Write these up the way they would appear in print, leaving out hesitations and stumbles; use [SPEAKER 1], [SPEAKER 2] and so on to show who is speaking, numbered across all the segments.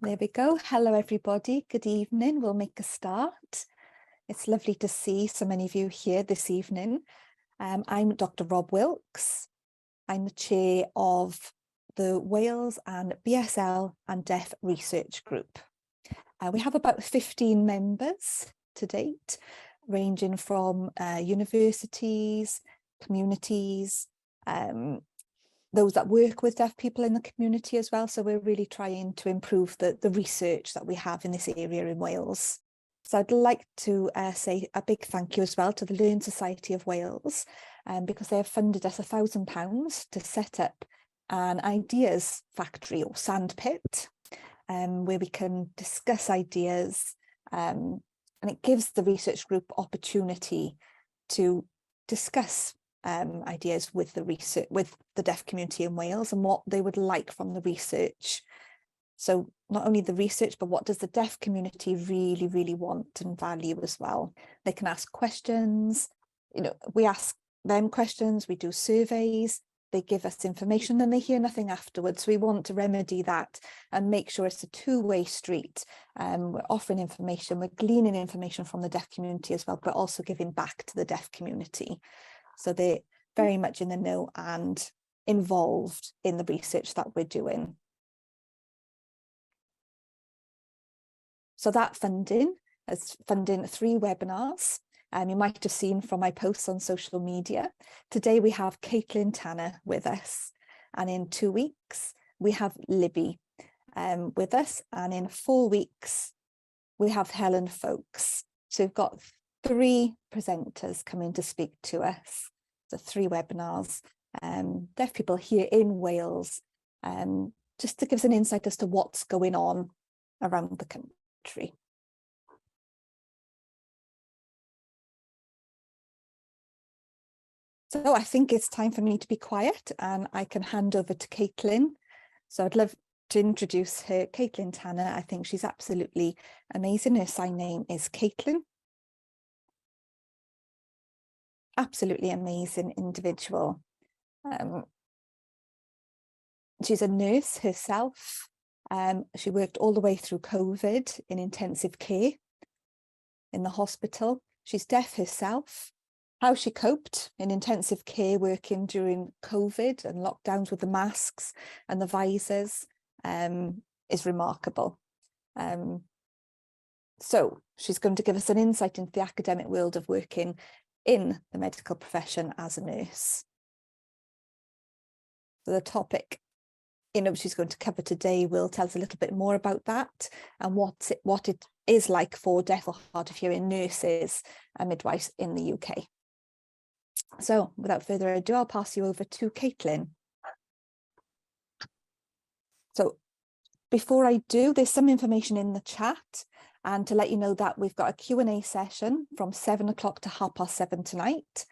[SPEAKER 1] There we go. Hello, everybody. Good evening. We'll make a start. It's lovely to see so many of you here this evening. I'm Dr. Rob Wilkes. I'm the chair of the Wales and BSL and Deaf Research Group. We have about 15 members to date, ranging from universities, communities, those that work with deaf people in the community as well. So we're really trying to improve the research that we have in this area in Wales. So I'd like to say a big thank you as well to the Learn Society of Wales, because they have funded us £1,000 to set up an ideas factory or sandpit, where we can discuss ideas, and it gives the research group opportunity to discuss ideas with the deaf community in Wales and what they would like from the research. So not only the research, but what does the deaf community really, really want and value as well. They can ask questions, we ask them questions, we do surveys, they give us information and they hear nothing afterwards. So we want to remedy that and make sure it's a two-way street. We're offering information, we're gleaning information from the deaf community as well, but also giving back to the deaf community. So they're very much in the know and involved in the research that we're doing. So that funding is funding 3 webinars. You might have seen from my posts on social media. Today we have Caitlin Tanner with us, and in 2 weeks we have Libby with us, and in 4 weeks we have Helen Folks. So we've got 3 presenters coming to speak to us. So 3 webinars, deaf people here in Wales, just to give us an insight as to what's going on around the country. So I think it's time for me to be quiet and I can hand over to Caitlin. So I'd love to introduce her, Caitlin Tanner. I think she's absolutely amazing. Her sign name is Caitlin. Absolutely amazing individual. She's a nurse herself. She worked all the way through COVID in intensive care in the hospital. She's deaf herself. How she coped in intensive care working during COVID and lockdowns with the masks and the visors is remarkable. So she's going to give us an insight into the academic world of working in the medical profession as a nurse. So the topic she's going to cover today will tell us a little bit more about that and what it is like for deaf or hard of hearing nurses and midwives in the UK. So without further ado, I'll pass you over to Caitlin. So before I do, there's some information in the chat, and to let you know that we've got a Q&A session from 7 o'clock to 7:30 tonight.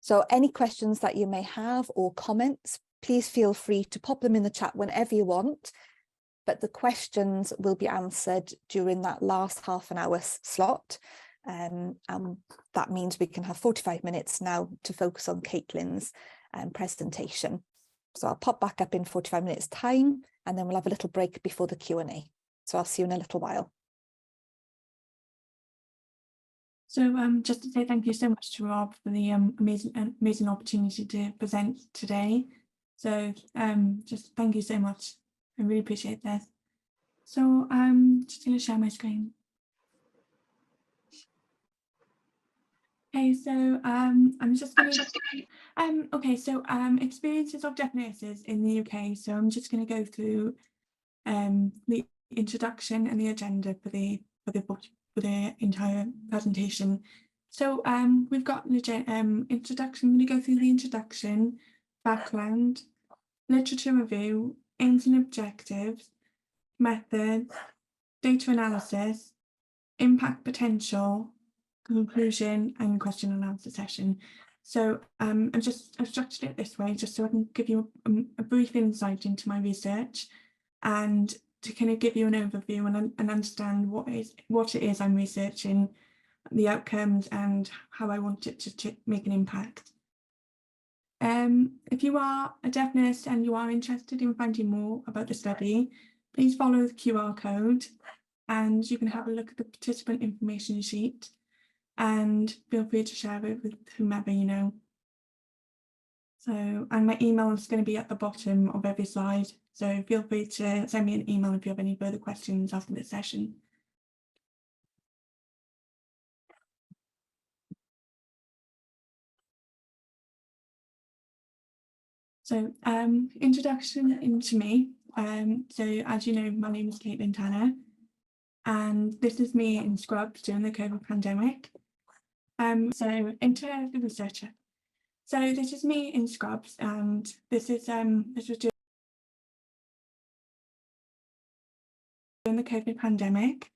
[SPEAKER 1] So any questions that you may have or comments, please feel free to pop them in the chat whenever you want, but the questions will be answered during that last half an hour slot. And that means we can have 45 minutes now to focus on Caitlin's presentation. So I'll pop back up in 45 minutes time, and then we'll have a little break before the Q&A. So I'll see you in a little while.
[SPEAKER 2] So just to say thank you so much to Rob for the amazing opportunity to present today. So just thank you so much. I really appreciate this. So just going to share my screen. Okay, so I'm just going to okay, so experiences of deaf nurses in the UK. So I'm just going to go through the introduction and the agenda for the entire presentation. So we've got an introduction. I'm going to go through the introduction, background, literature review, aims and objectives, methods, data analysis, impact potential, conclusion, and question and answer session. So I've structured it this way just so I can give you a brief insight into my research and to kind of give you an overview and understand what it is I'm researching, the outcomes, and how I want it to make an impact. If you are a deaf nurse and you are interested in finding more about the study, please follow the QR code and you can have a look at the participant information sheet and feel free to share it with whomever you know. So, and my email is going to be at the bottom of every slide. So feel free to send me an email if you have any further questions after this session. So introduction into me. So as you know, my name is Caitlin Tanner, and this is me in Scrubs during the COVID pandemic. So into the researcher. So this is me in Scrubs, and this was during the COVID pandemic.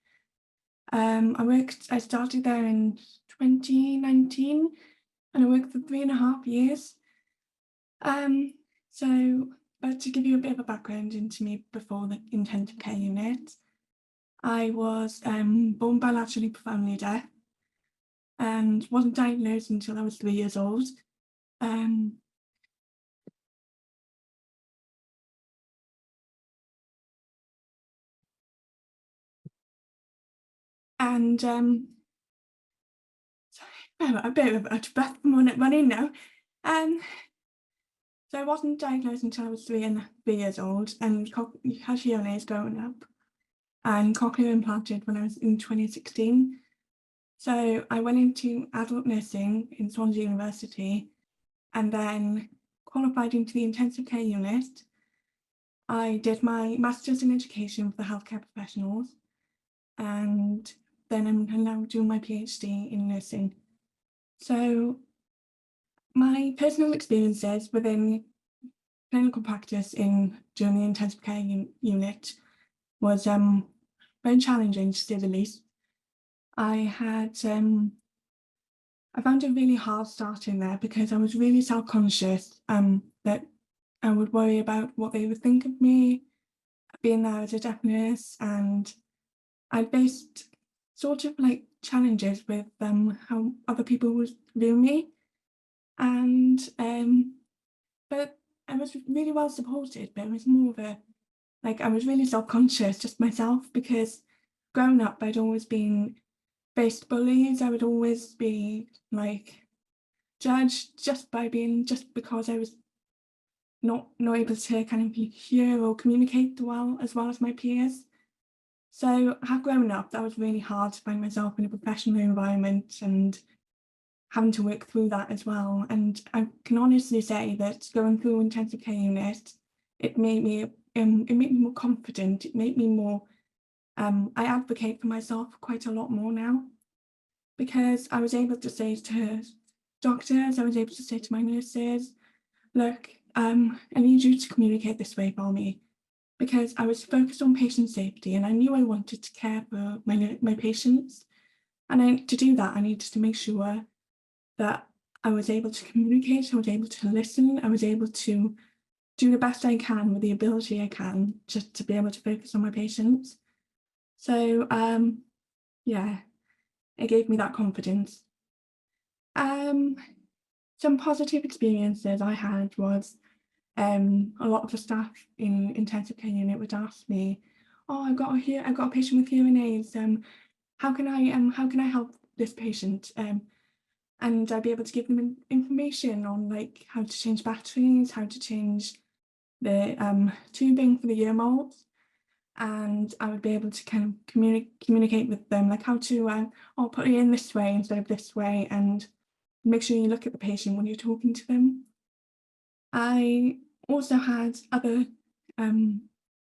[SPEAKER 2] I started there in 2019, and I worked for 3.5 years. But to give you a bit of a background into me before the intensive care unit, I was born bilaterally profoundly deaf and wasn't diagnosed until I was 3 years old. Sorry, a bit of a breath running now. So I wasn't diagnosed until I was 3 years old, and Cajiola is growing up, and cochlear implanted when I was in 2016. So I went into adult nursing in Swansea University, and then qualified into the intensive care unit. I did my master's in education for the healthcare professionals, and then I'm now doing my PhD in nursing. So my personal experiences within clinical practice during the intensive care unit was very challenging, to say the least. I found it really hard starting there because I was really self-conscious that I would worry about what they would think of me being there as a deaf nurse, and I faced sort of like challenges with how other people would view me, and but I was really well supported, but it was more of I was really self-conscious just myself, because growing up I'd always been faced bullies. I would always be judged just because I was not able to kind of hear or communicate as well as my peers. So growing up, that was really hard to find myself in a professional environment and having to work through that as well. And I can honestly say that going through intensive care unit, it made me more confident. It made me more, I advocate for myself quite a lot more now, because I was able to say to doctors, I was able to say to my nurses, look, I need you to communicate this way for me, because I was focused on patient safety and I knew I wanted to care for my patients. And to do that, I needed to make sure that I was able to communicate, I was able to listen, I was able to do the best I can with the ability I can, just to be able to focus on my patients. So yeah, it gave me that confidence. Some positive experiences I had was a lot of the staff in intensive care unit would ask me, "Oh, I've got a patient with hearing aids. How can I help this patient?" And I'd be able to give them information on how to change batteries, how to change the tubing for the ear molds, and I would be able to kind of communicate with them how to put it in this way instead of this way, and make sure you look at the patient when you're talking to them. I also had other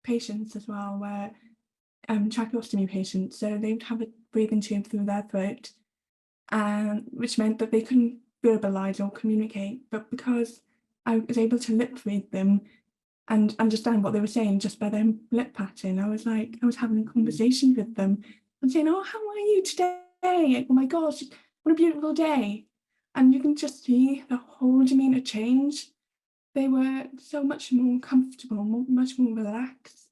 [SPEAKER 2] patients as well, where tracheostomy patients, so they would have a breathing tube through their throat, which meant that they couldn't verbalise or communicate, but because I was able to lip read them and understand what they were saying just by their lip patting, I was having a conversation with them and saying, "Oh, how are you today? Oh my gosh, what a beautiful day." And you can just see the whole demeanour change. They were so much more comfortable, much more relaxed,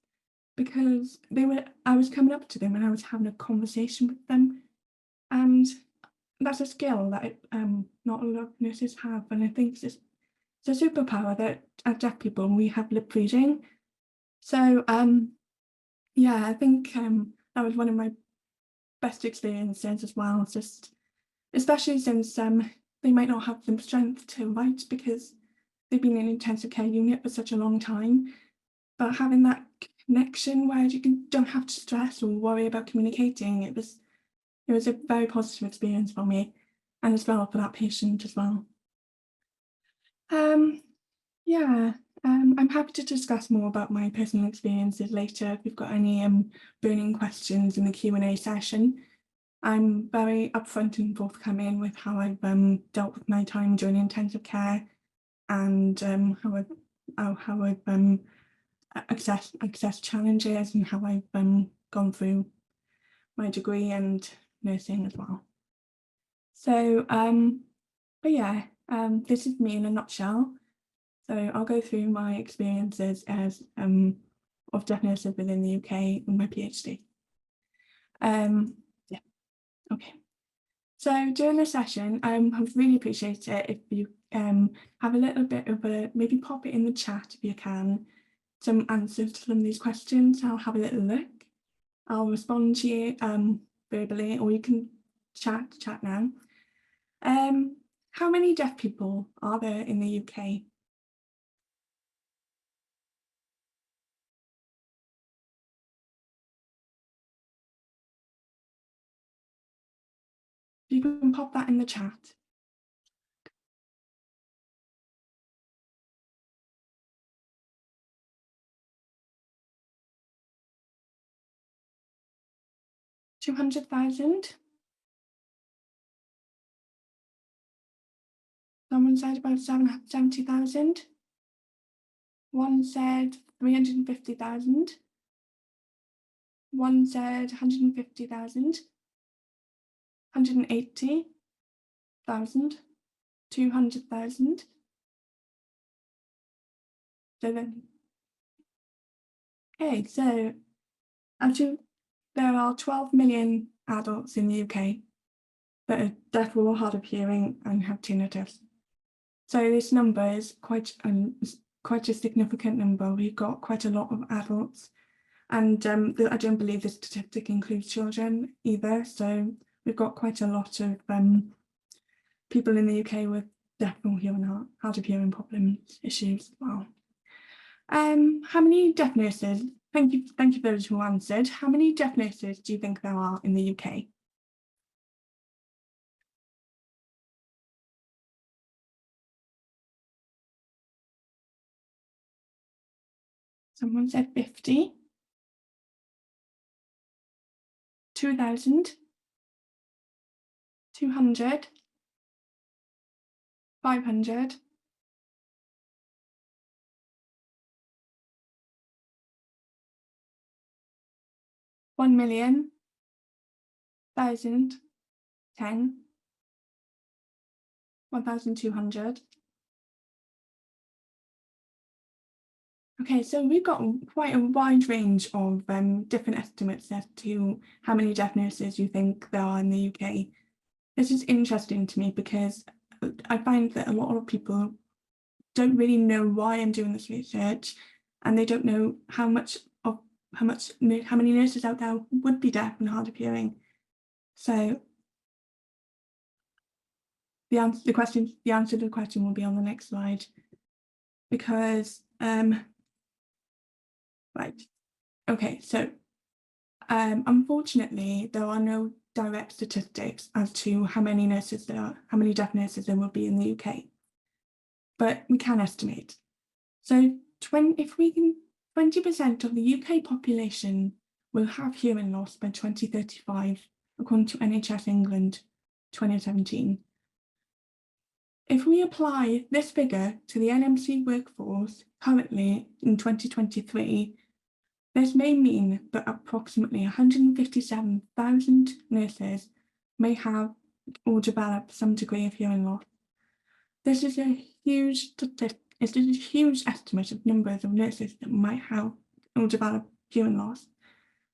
[SPEAKER 2] because I was coming up to them and I was having a conversation with them. And that's a skill that not a lot of nurses have, and I think it's a superpower that as deaf people we have lip reading. So Yeah, I think that was one of my best experiences as well. Just especially since they might not have the strength to write because they've been in intensive care unit for such a long time. But having that connection where don't have to stress or worry about communicating, it was a very positive experience for me, and as well for that patient as well. Yeah, I'm happy to discuss more about my personal experiences later if you've got any burning questions in the Q&A session. I'm very upfront and forthcoming with how I've dealt with my time during intensive care and how I've accessed challenges and how I've gone through my degree and nursing as well. So, but yeah, this is me in a nutshell. So I'll go through my experiences as of deaf nurses within the UK in my PhD. Yeah, okay. So during the session, I would really appreciate it if you have a little bit of maybe pop it in the chat if you can, some answers to some of these questions. I'll have a little look. I'll respond to you verbally, or you can chat now. How many deaf people are there in the UK? You can pop that in the chat. 200,000. Someone said about 70,000. One said 350,000. One said 150,000. 180,000. 200,000. Okay, so actually there are 12 million adults in the UK that are deaf or hard of hearing and have tinnitus. So this number is quite a significant number. We've got quite a lot of adults, and I don't believe this statistic includes children either. So we've got quite a lot of people in the UK with deaf or hard of hearing problems issues as well. How many deaf nurses? Thank you for those who answered. How many deaf nurses do you think there are in the UK? Someone said 50. 2,000. 200. 500. 1,000,000. 1,000. 10. 1,200. Okay, so we've got quite a wide range of different estimates as to how many deaf nurses you think there are in the UK. This is interesting to me because I find that a lot of people don't really know why I'm doing this research, and they don't know how many nurses out there would be deaf and hard of hearing. So the answer to the question will be on the next slide, because right, okay, so unfortunately there are no direct statistics as to how many deaf nurses there will be in the UK, but we can estimate. So 20% of the UK population will have hearing loss by 2035, according to NHS England 2017. If we apply this figure to the NMC workforce currently in 2023, this may mean that approximately 157,000 nurses may have or develop some degree of hearing loss. This is a huge estimate of numbers of nurses that might have or develop hearing loss.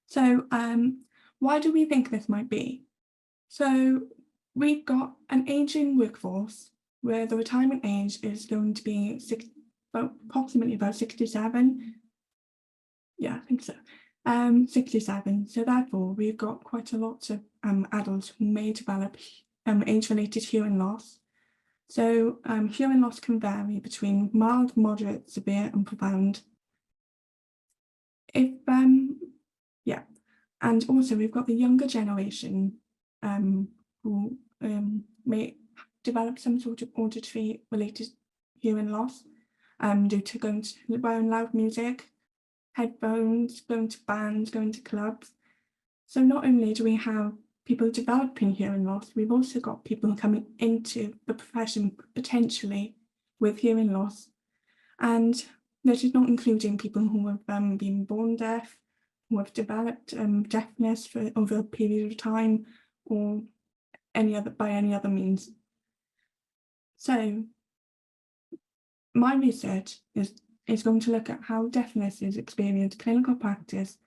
[SPEAKER 2] So why do we think this might be? So we've got an aging workforce where the retirement age is going to be approximately about 67. Yeah, I think so. 67. So therefore, we've got quite a lot of adults who may develop age-related hearing loss. So hearing loss can vary between mild, moderate, severe, and profound. If yeah, and also we've got the younger generation who may develop some sort of auditory related hearing loss due to going to wearing loud music, headphones, going to bands, going to clubs. So not only do we have people developing hearing loss, we've also got people coming into the profession potentially with hearing loss. And this is not including people who have been born deaf, who have developed deafness for over a period of time, or by any other means. So my research is going to look at how deafness is experienced in clinical practice,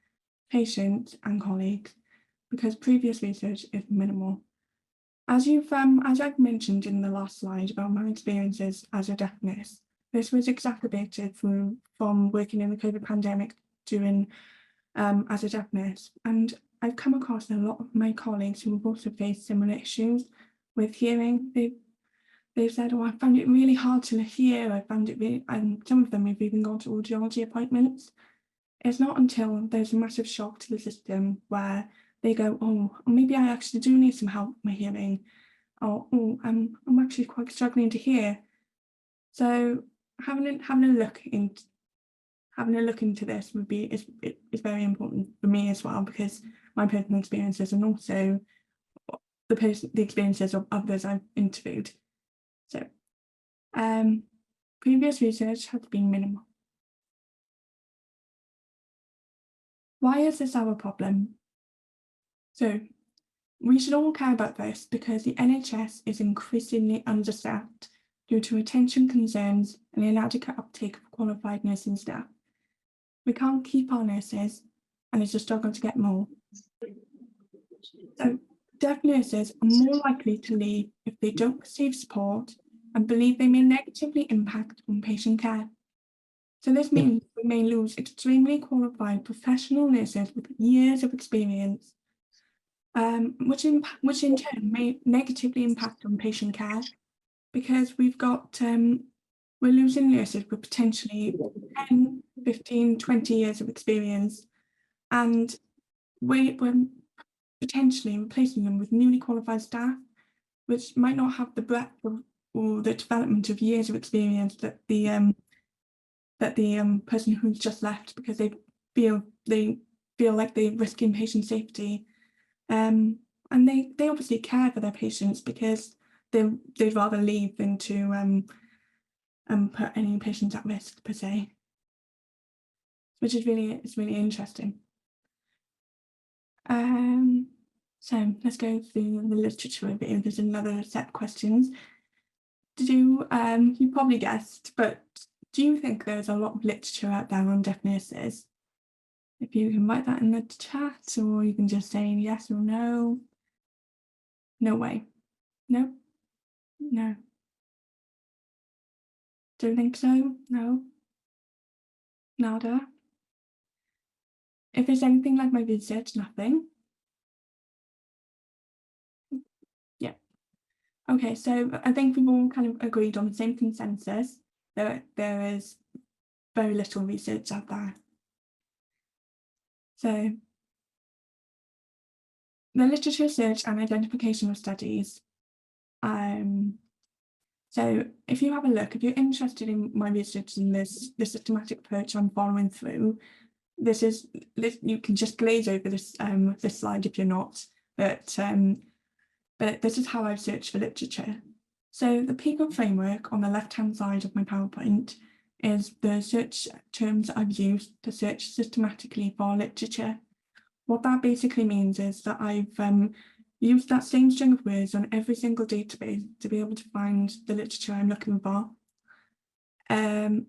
[SPEAKER 2] patients and colleagues, because previous research is minimal. As I've mentioned in the last slide about my experiences as a deafness, this was exacerbated from working in the COVID pandemic during as a deafness, and I've come across a lot of my colleagues who have also faced similar issues with hearing. They've said, "Oh, I found it really hard to hear. I found it really," and some of them have even gone to audiology appointments. It's not until there's a massive shock to the system where they go, "Oh, maybe I actually do need some help with my hearing," or "Oh, I'm actually quite struggling to hear." So having a look into this is very important for me as well, because my personal experiences and also the experiences of others I've interviewed. So previous research has been minimal. Why is this our problem? So we should all care about this because the NHS is increasingly understaffed due to retention concerns and inadequate uptake of qualified nursing staff. We can't keep our nurses, and it's a struggle to get more. So deaf nurses are more likely to leave if they don't receive support and believe they may negatively impact on patient care. So this means we may lose extremely qualified professional nurses with years of experience, which in turn may negatively impact on patient care, because we're losing nurses with potentially 10, 15, 20 years of experience, and we're potentially replacing them with newly qualified staff, which might not have the breadth or the development of years of experience that the person who's just left, because they feel like they're risking patient safety. And they obviously care for their patients because they'd rather leave than to put any patients at risk per se, which is really interesting. So let's go through the literature a bit. There's another set of questions. You probably guessed, but do you think there's a lot of literature out there on deaf nurses? If you can write that in the chat, or you can just say yes or no. No way. No. No. Don't think so? No. Nada. If it's anything like my research, nothing. Yeah. Okay, so I think we've all kind of agreed on the same consensus that there is very little research out there. So the literature search and identification of studies. So if you have a look, if you're interested in my research and the systematic approach I'm following through, you can just glaze over this this slide if you're not, but this is how I've searched for literature. So the PICO framework on the left-hand side of my PowerPoint is the search terms I've used to search systematically for literature. What that basically means is that I've used that same string of words on every single database to be able to find the literature I'm looking for. And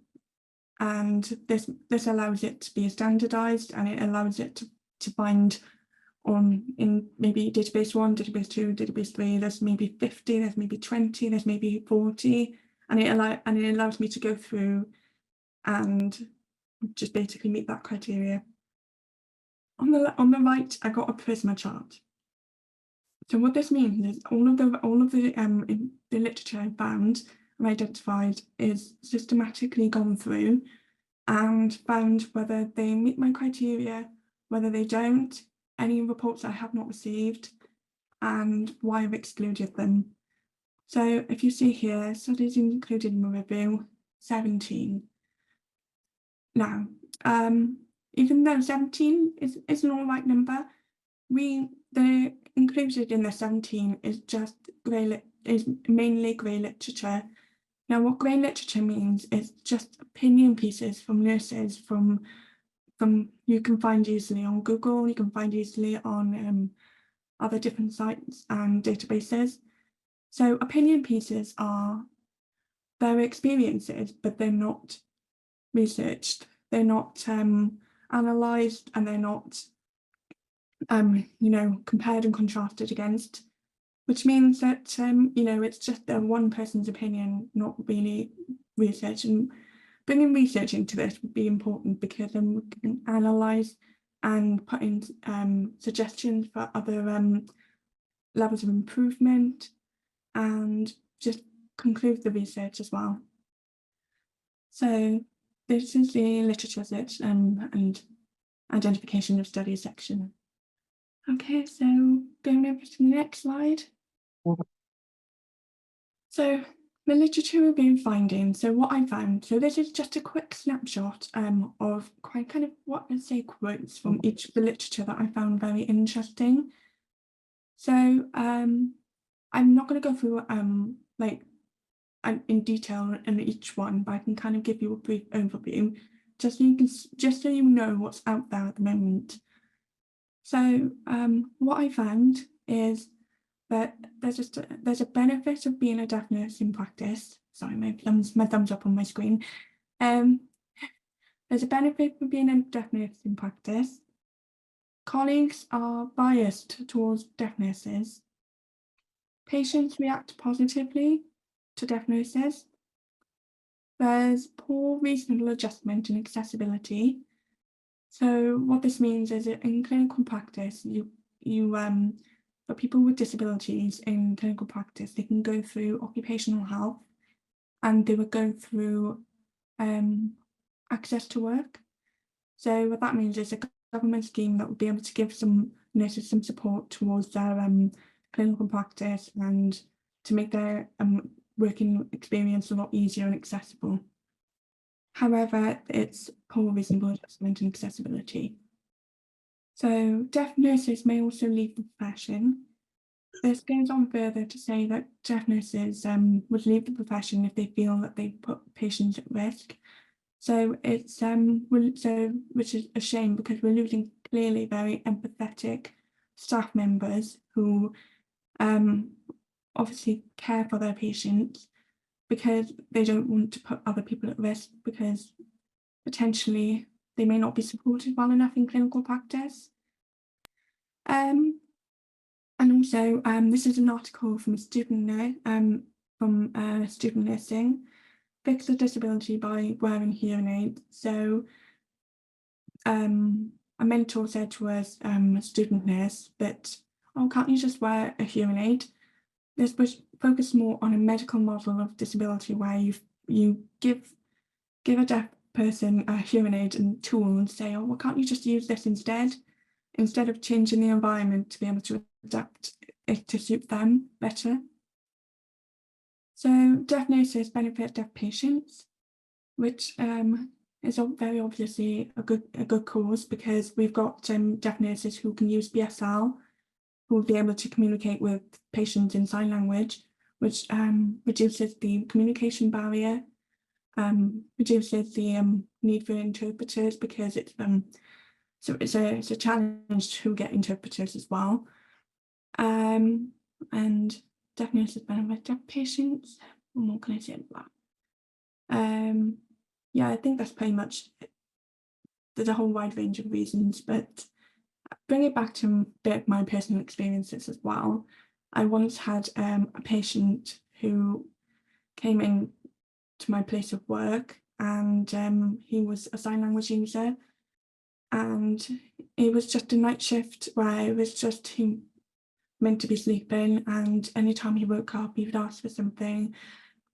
[SPEAKER 2] this allows it to be standardized, and it allows it to find in maybe database 1, database 2, database 3, there's maybe 50, there's maybe 20, there's maybe 40, and it allows me to go through and just basically meet that criteria. on the right, I got a Prisma chart. So what this means is all of the literature I found and identified is systematically gone through and found whether they meet my criteria, whether they don't, any reports I have not received, and why I've excluded them. So if you see here, studies included in the review, 17. Now, even though 17 is an all right number, the included in the 17 is just is mainly grey literature. Now, what grey literature means is just opinion pieces from nurses from you can find easily on Google, you can find easily on other different sites and databases. So opinion pieces are their experiences, but they're not researched, they're not analysed, and they're not compared and contrasted against, which means that it's just one person's opinion, not really research. And bringing research into this would be important because then we can analyse and put in suggestions for other levels of improvement and just conclude the research as well. So this is the literature search and identification of studies section. Okay, so going over to the next slide. So the literature review findings. So what I found, so this is just a quick snapshot of kind of what I'd say quotes from each of the literature that I found very interesting. So I'm not going to go through in detail in each one, but I can kind of give you a brief overview, just so you know what's out there at the moment. So what I found is that there's a benefit of being a deaf nurse in practice. Sorry, my thumbs up on my screen. There's a benefit of being a deaf nurse in practice. Colleagues are biased towards deaf nurses. Patients react positively to deaf nurses. There's poor reasonable adjustment and accessibility. So what this means is that in clinical practice, for people with disabilities in clinical practice, they can go through occupational health and they would go through access to work. So what that means is a government scheme that would be able to give some nurses some support towards their clinical practice and to make their working experience a lot easier and accessible. However, it's poor reasonable adjustment and accessibility. So deaf nurses may also leave the profession. This goes on further to say that deaf nurses would leave the profession if they feel that they put patients at risk. So it's which is a shame because we're losing clearly very empathetic staff members who obviously care for their patients because they don't want to put other people at risk because potentially they may not be supported well enough in clinical practice. And also, this is an article from a student nursing, fix a disability by wearing hearing aids. So a mentor said to us, a student nurse, that, oh, can't you just wear a hearing aid? This was focused more on a medical model of disability where you give a deaf person a hearing aid and tool and say, oh, well, can't you just use this instead of changing the environment to be able to adapt it to suit them better. So deaf nurses benefit deaf patients, which is very obviously a good cause because we've got deaf nurses who can use BSL, who will be able to communicate with patients in sign language, which reduces the communication barrier, reduces the need for interpreters because it's a challenge to get interpreters as well. And deaf nurses benefit deaf patients. What more can I say about that? Yeah, I think that's pretty much it. There's a whole wide range of reasons, but bring it back to a bit of my personal experiences as well. I once had a patient who came in to my place of work and he was a sign language user and it was just a night shift where it was just him meant to be sleeping, and anytime he woke up, he would ask for something.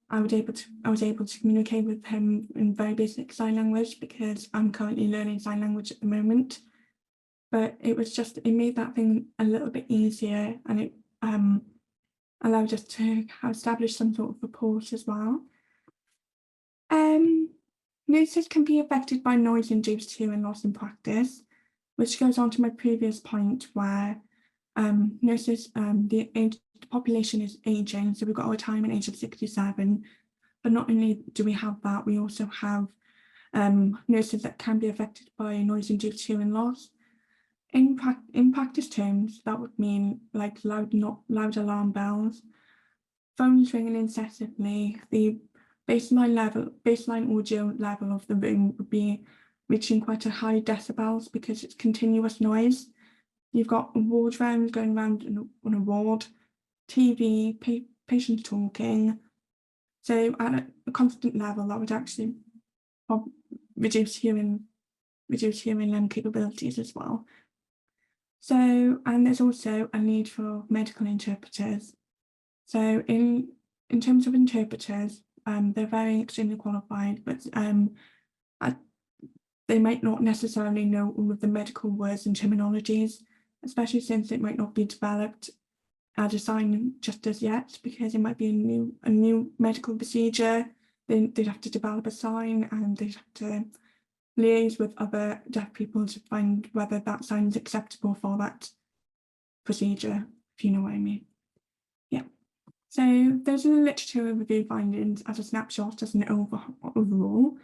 [SPEAKER 2] I was able to communicate with him in very basic sign language because I'm currently learning sign language at the moment. But it made that thing a little bit easier, and it allowed us to establish some sort of rapport as well. Nurses can be affected by noise-induced hearing loss in practice, which goes on to my previous point where nurses, the population is aging, so we've got a retirement age of 67, but not only do we have that, we also have nurses that can be affected by noise-induced hearing loss. In practice terms, that would mean like loud alarm bells, phones ringing incessantly, the baseline audio level of the room would be reaching quite a high decibels because it's continuous noise. You've got ward rounds going around on a ward, TV, patients talking. So at a constant level, that would actually reduce hearing capabilities as well. So, and there's also a need for medical interpreters. So in terms of interpreters, they're very extremely qualified, but they might not necessarily know all of the medical words and terminologies, especially since it might not be developed as a sign just as yet, because it might be a new medical procedure. They'd have to develop a sign, and they'd have to liaise with other deaf people to find whether that sign is acceptable for that procedure, if you know what I mean. Yeah. So those are the literature review findings as a snapshot, as an overall.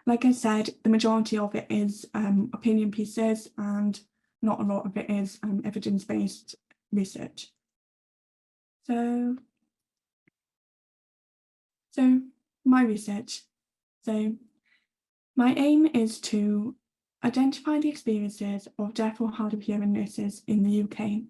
[SPEAKER 2] Like I said, the majority of it is opinion pieces, and not a lot of it is evidence-based research. So my research. So my aim is to identify the experiences of deaf or hard of hearing nurses in the UK.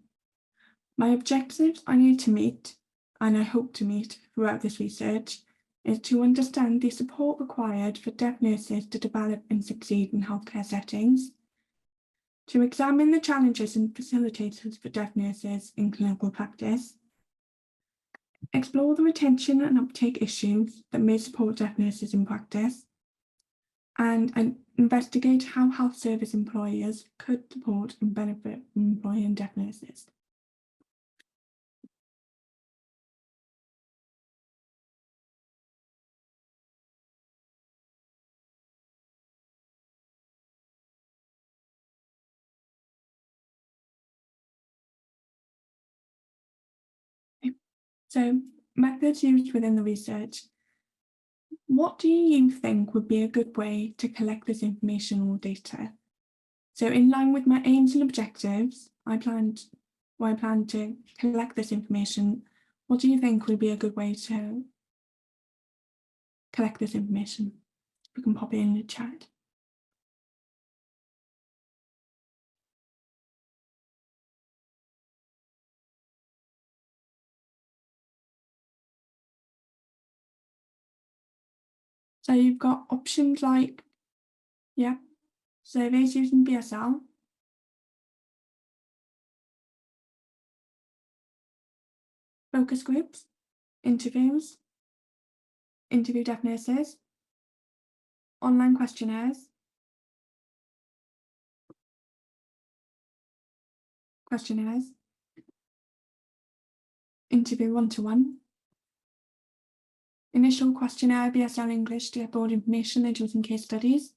[SPEAKER 2] My objectives I need to meet, and I hope to meet throughout this research, is to understand the support required for deaf nurses to develop and succeed in healthcare settings, to examine the challenges and facilitators for deaf nurses in clinical practice, explore the retention and uptake issues that may support deaf nurses in practice, and investigate how health service employers could support and benefit from employing deaf nurses. So, methods used within the research. What do you think would be a good way to collect this information or data? So in line with my aims and objectives, I plan to collect this information. What do you think would be a good way to collect this information? We can pop it in the chat. So you've got options like, yeah, surveys using BSL, focus groups, interviews, interview deaf nurses, online questionnaires, interview one-to-one, initial questionnaire BSL English to get broad information and using case studies,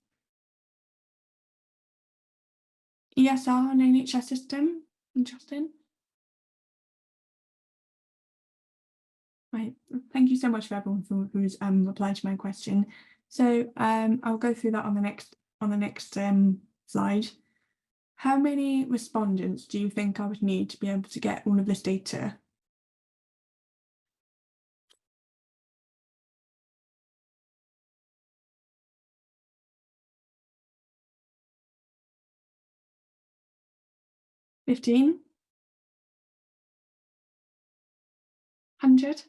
[SPEAKER 2] ESR and NHS system, interesting. Right, thank you so much for everyone who's replied to my question. So I'll go through that on the next slide. How many respondents do you think I would need to be able to get all of this data? $15? $100?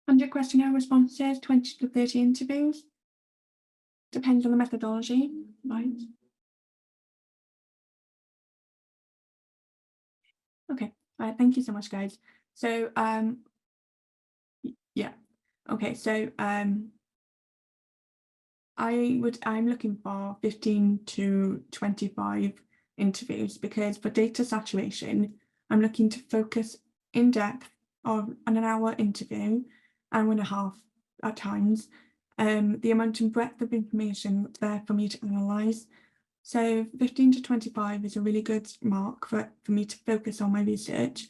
[SPEAKER 2] 100 questionnaire responses, 20 to 30 interviews. Depends on the methodology, right? Okay, thank you so much, guys. So, yeah, okay, so I'm looking for 15 to 25 interviews, because for data saturation, I'm looking to focus in depth on an hour interview, hour and a half at times, the amount and breadth of information there for me to analyse. So 15 to 25 is a really good mark for me to focus on my research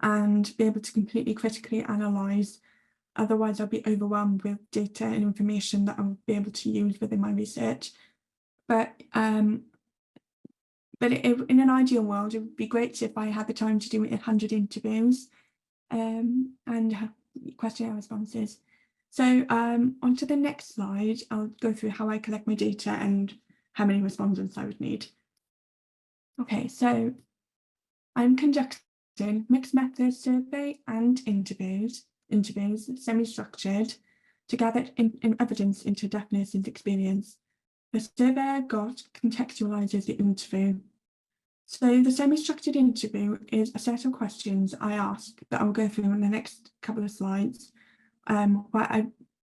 [SPEAKER 2] and be able to completely critically analyse. Otherwise, I'll be overwhelmed with data and information that I'll be able to use within my research. But in an ideal world, it would be great if I had the time to do 100 interviews and have questionnaire responses. So on to the next slide, I'll go through how I collect my data and how many respondents I would need. Okay, so I'm conducting mixed method survey and interviews, semi-structured, to gather in evidence into deafness and experience. The survey I got contextualizes the interview. So the semi-structured interview is a set of questions I ask that I'll go through in the next couple of slides, where I've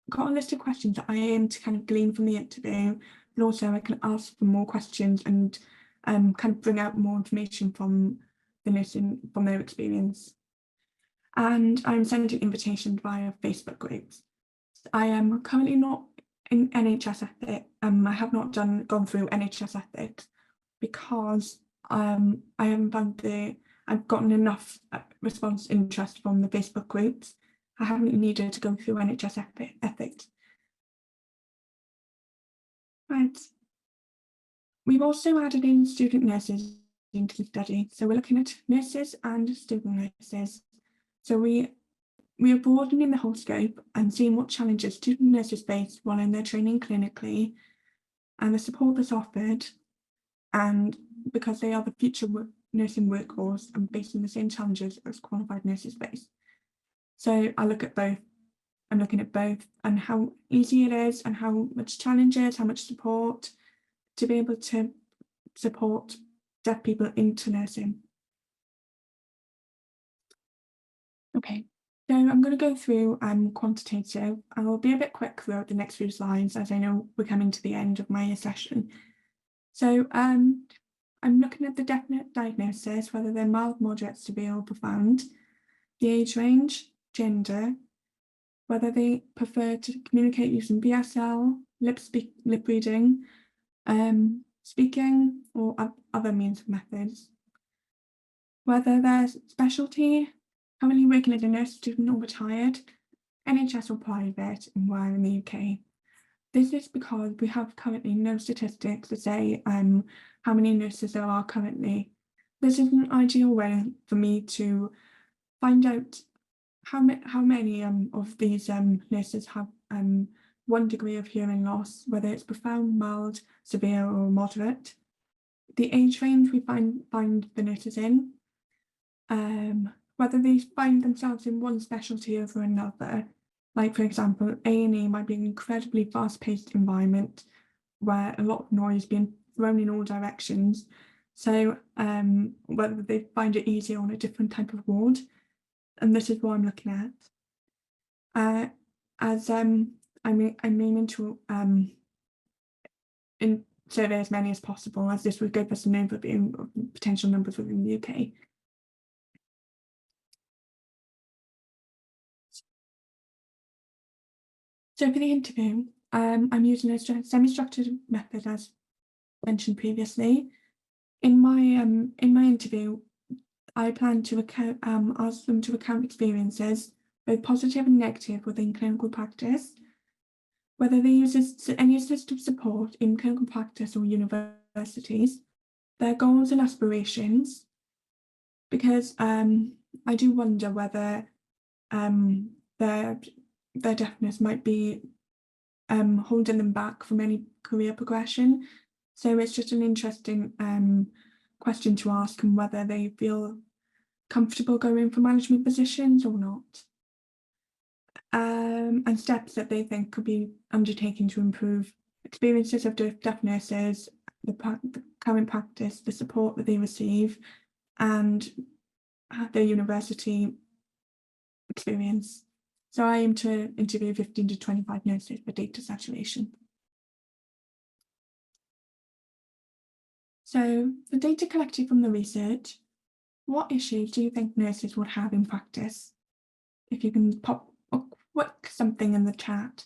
[SPEAKER 2] got a list of questions that I aim to kind of glean from the interview, but also I can ask for more questions and kind of bring out more information from the listening, from their experience. And I'm sending invitations via Facebook groups. I am currently not in NHS ethics. I have not gone through NHS ethics because I haven't found I've gotten enough response interest from the Facebook groups. I haven't needed to go through NHS ethics. Right. We've also added in student nurses into the study. So we're looking at nurses and student nurses. So we are broadening the whole scope and seeing what challenges student nurses face while in their training clinically, and the support that's offered, and because they are the future nursing workforce and facing the same challenges as qualified nurses face. So I look at both. I'm looking at both and how easy it is and how much challenges, how much support to be able to support deaf people into nursing. Okay, so I'm going to go through quantitative. I will be a bit quick throughout the next few slides, as I know we're coming to the end of my session. So I'm looking at the definite diagnosis, whether they're mild, moderate, severe, or profound, the age range, gender, whether they prefer to communicate using BSL, lip reading, speaking, or other means of methods, whether their specialty, currently working as a nurse, student, or retired, NHS or private, and where in the UK. This is because we have currently no statistics to say how many nurses there are currently. This is an ideal way for me to find out how many of these nurses have one degree of hearing loss, whether it's profound, mild, severe, or moderate. The age range we find the nurses in, whether they find themselves in one specialty over another. Like, for example, A&E might be an incredibly fast-paced environment where a lot of noise being thrown in all directions. So whether they find it easier on a different type of ward. And this is what I'm looking at. As I'm aiming to survey as many as possible, as this would give us an overview of potential numbers within the UK. So for the interview, I'm using a semi-structured method, as mentioned previously. In my interview, I plan to ask them to recount experiences, both positive and negative, within clinical practice, whether they use any assistive support in clinical practice or universities, their goals and aspirations, because I do wonder whether their deafness might be holding them back from any career progression. So it's just an interesting question to ask, and whether they feel comfortable going for management positions or not. and steps that they think could be undertaken to improve experiences of deaf nurses, the current practice, the support that they receive, and their university experience. So I aim to interview 15 to 25 nurses for data saturation. So the data collected from the research, what issues do you think nurses would have in practice? If you can pop a quick something in the chat.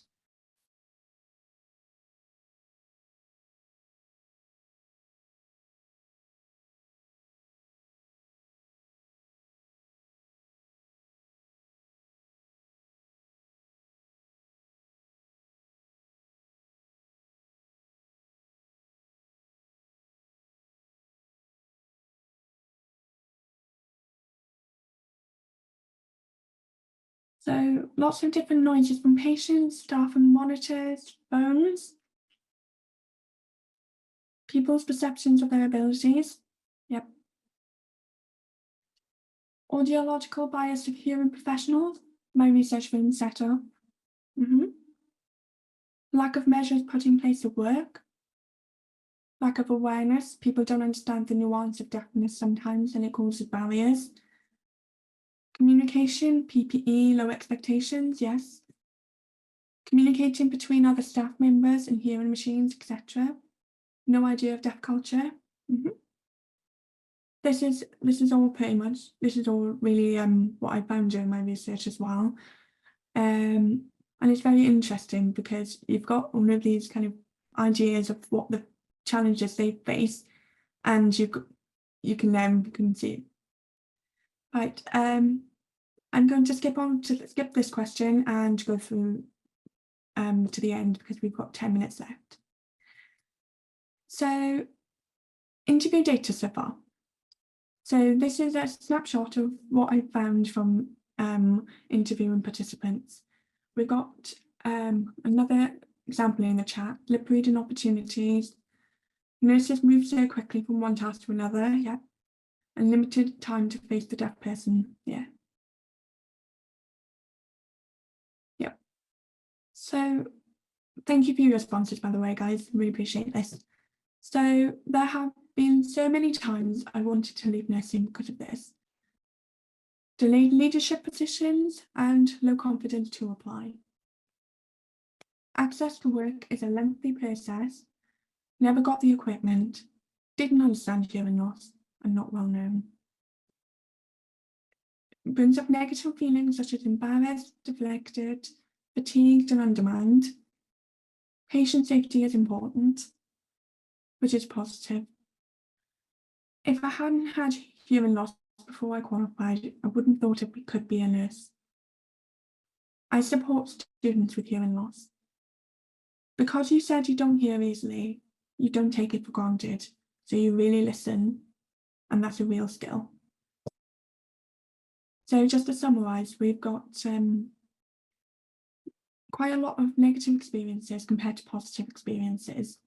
[SPEAKER 2] So lots of different noises from patients, staff and monitors, phones, people's perceptions of their abilities. Yep. Audiological bias of hearing professionals. My research room setup. Lack of measures put in place at work. Lack of awareness. People don't understand the nuance of deafness sometimes and it causes barriers. Communication, PPE, low expectations, yes. Communicating between other staff members and hearing machines, etc. No idea of deaf culture. This is all pretty much, this is all really what I found during my research as well. And it's very interesting because you've got all of these kind of ideas of what the challenges they face, and you can see. Right, I'm going to skip this question and go through to the end because we've got 10 minutes left. So, interview data so far. So this is a snapshot of what I found from interviewing participants. We've got another example in the chat, lip reading opportunities. Nurses move so quickly from one task to another, yeah. And limited time to face the deaf person, yeah. Yep. So thank you for your responses, by the way, guys, really appreciate this. So there have been so many times I wanted to leave nursing because of this. Delayed leadership positions and low confidence to apply. Access to work is a lengthy process. Never got the equipment. Didn't understand hearing loss and not well known. It brings up negative feelings such as embarrassed, deflected, fatigued and undermined. Patient safety is important, which is positive. If I hadn't had hearing loss before I qualified, I wouldn't thought it could be a nurse. I support students with hearing loss. Because you said you don't hear easily, you don't take it for granted, so you really listen, and that's a real skill. So just to summarise, we've got quite a lot of negative experiences compared to positive experiences.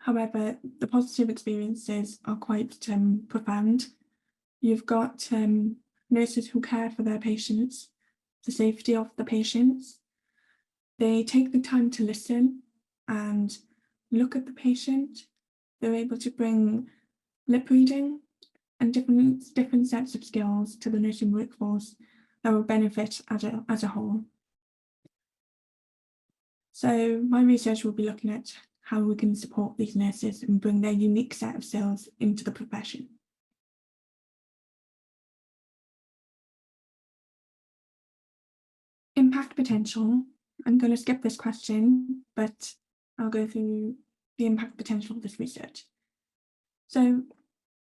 [SPEAKER 2] However, the positive experiences are quite profound. You've got nurses who care for their patients, the safety of the patients. They take the time to listen and look at the patient. They're able to bring lip reading and different sets of skills to the nursing workforce that will benefit as a whole. So my research will be looking at how we can support these nurses and bring their unique set of skills into the profession. Impact potential. I'm going to skip this question, but I'll go through the impact potential of this research. So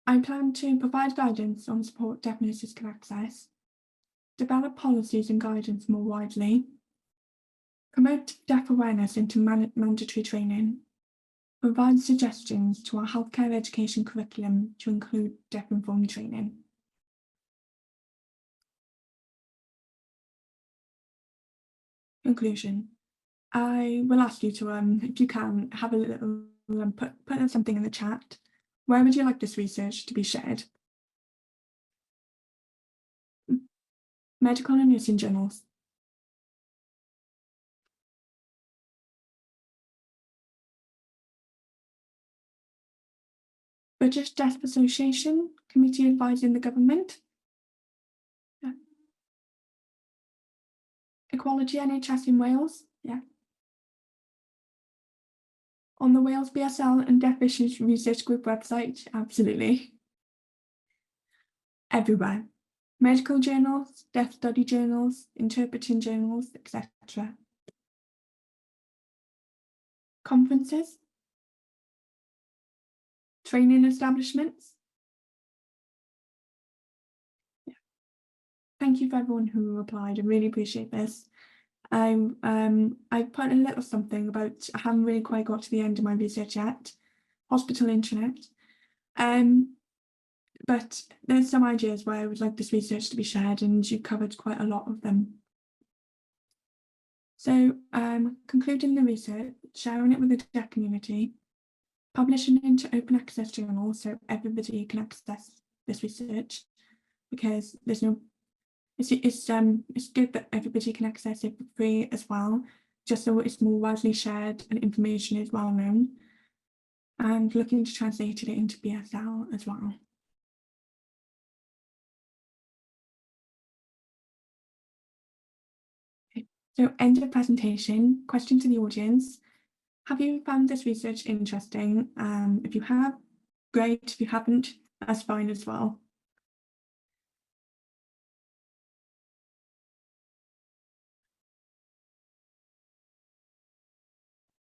[SPEAKER 2] I plan to provide guidance on support deaf nurses can access, develop policies and guidance more widely, promote deaf awareness into mandatory training, provide suggestions to our healthcare education curriculum to include deaf-informed training. Conclusion. I will ask you to, if you can, have a little, put something in the chat. Where would you like this research to be shared? Medical and nursing journals. British Deaf Association, committee advising the government. Yeah. Equality NHS in Wales, yeah. On the Wales BSL and Deaf Issues Research Group website, absolutely. Everywhere. Medical journals, deaf study journals, interpreting journals, etc. Conferences. Training establishments. Yeah. Thank you for everyone who replied. I really appreciate this. I put a little something about, I haven't really quite got to the end of my research yet. Hospital internet. But there's some ideas where I would like this research to be shared, and you covered quite a lot of them. So concluding the research, sharing it with the deaf community, publishing it into open access journals so everybody can access this research, because there's no, it's good that everybody can access it for free as well, just so it's more widely shared and information is well known, and looking to translate it into BSL as well. So end of presentation, question to the audience. Have you found this research interesting? If you have, great. If you haven't, that's fine as well.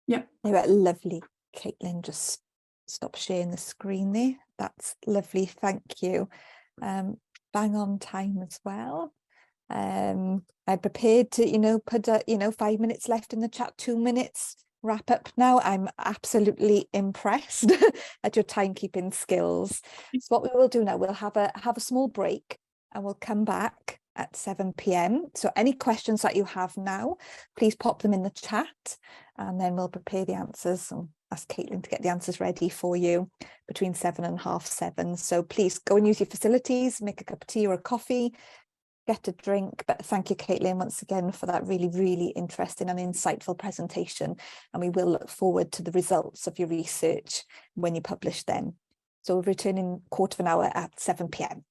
[SPEAKER 2] Yep.
[SPEAKER 1] Lovely. Caitlin, just stop sharing the screen there. That's lovely. Thank you. Bang on time as well. I prepared to, put 5 minutes left in the chat, 2 minutes, wrap up now. I'm absolutely impressed at your timekeeping skills. So what we will do now, we'll have a small break and we'll come back at 7 p.m. So any questions that you have now, please pop them in the chat, and then we'll prepare the answers and ask Caitlin to get the answers ready for you between 7 and 7:30. So please go and use your facilities, make a cup of tea or a coffee, get a drink. But thank you, Caitlin, once again for that really, really interesting and insightful presentation. And we will look forward to the results of your research when you publish them. So we'll return in 1/4 hour at 7 p.m.